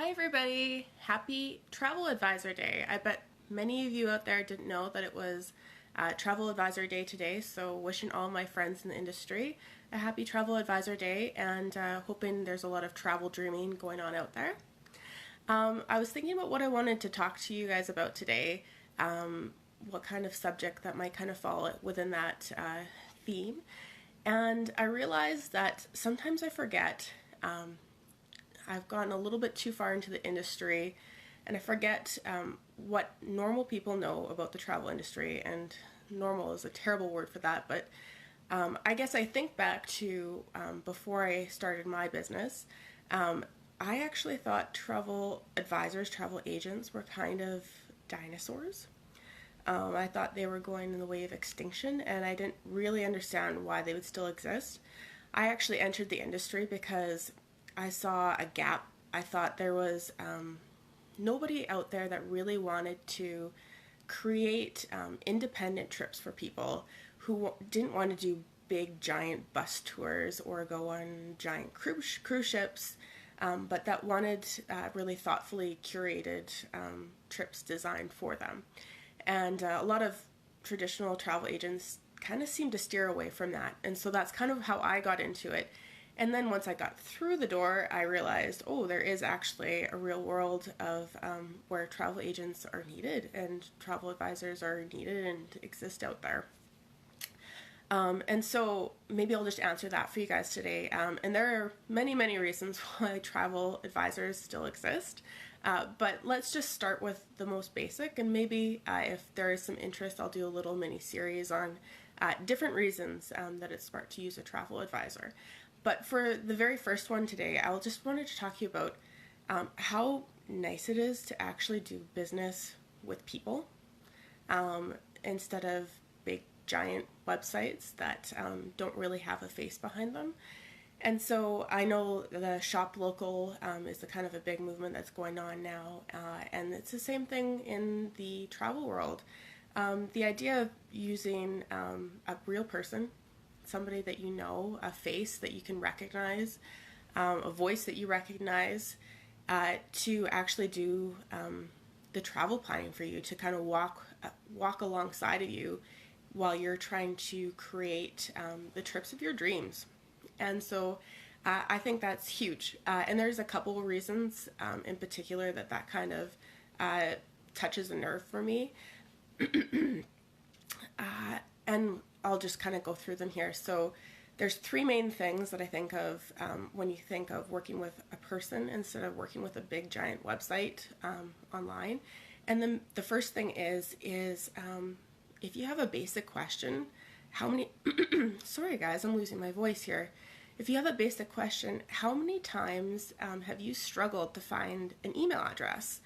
Hi everybody! Happy Travel Advisor Day. I bet many of you out there didn't know that it was Travel Advisor Day today, so wishing all my friends in the industry a happy Travel Advisor Day and hoping there's a lot of travel dreaming going on out there. I was thinking about what I wanted to talk to you guys about today, what kind of subject that might kind of fall within that theme, and I realized that sometimes I forget I've gone a little bit too far into the industry and I forget what normal people know about the travel industry, and normal is a terrible word for that, but I guess I think back to before I started my business. I actually thought travel advisors, travel agents were kind of dinosaurs. I thought they were going in the way of extinction, and I didn't really understand why they would still exist. I actually entered the industry because I saw a gap. I thought there was nobody out there that really wanted to create independent trips for people who didn't want to do big giant bus tours or go on giant cruise ships, but that wanted really thoughtfully curated trips designed for them. And a lot of traditional travel agents kind of seem to steer away from that, and so that's kind of how I got into it. And then once I got through the door, I realized, oh, there is actually a real world of where travel agents are needed and travel advisors are needed and exist out there. And so maybe I'll just answer that for you guys today. And there are many, many reasons why travel advisors still exist. But let's just start with the most basic, and maybe if there is some interest, I'll do a little mini series on different reasons that it's smart to use a travel advisor. But for the very first one today, I just wanted to talk to you about how nice it is to actually do business with people instead of big giant websites that don't really have a face behind them. And so I know the shop local is the kind of a big movement that's going on now, and it's the same thing in the travel world. The idea of using a real person, somebody that you know, a face that you can recognize, a voice that you recognize, to actually do the travel planning for you, to kind of walk alongside of you while you're trying to create the trips of your dreams. And so I think that's huge. And there's a couple of reasons in particular that kind of touches a nerve for me. And I'll just kind of go through them here. So there's three main things that I think of when you think of working with a person instead of working with a big giant website online. And then the first thing is if you have a basic question, how many, sorry guys, I'm losing my voice here. If you have a basic question, how many times have you struggled to find an email address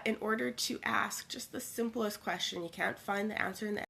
in order to ask just the simplest question? You can't find the answer in the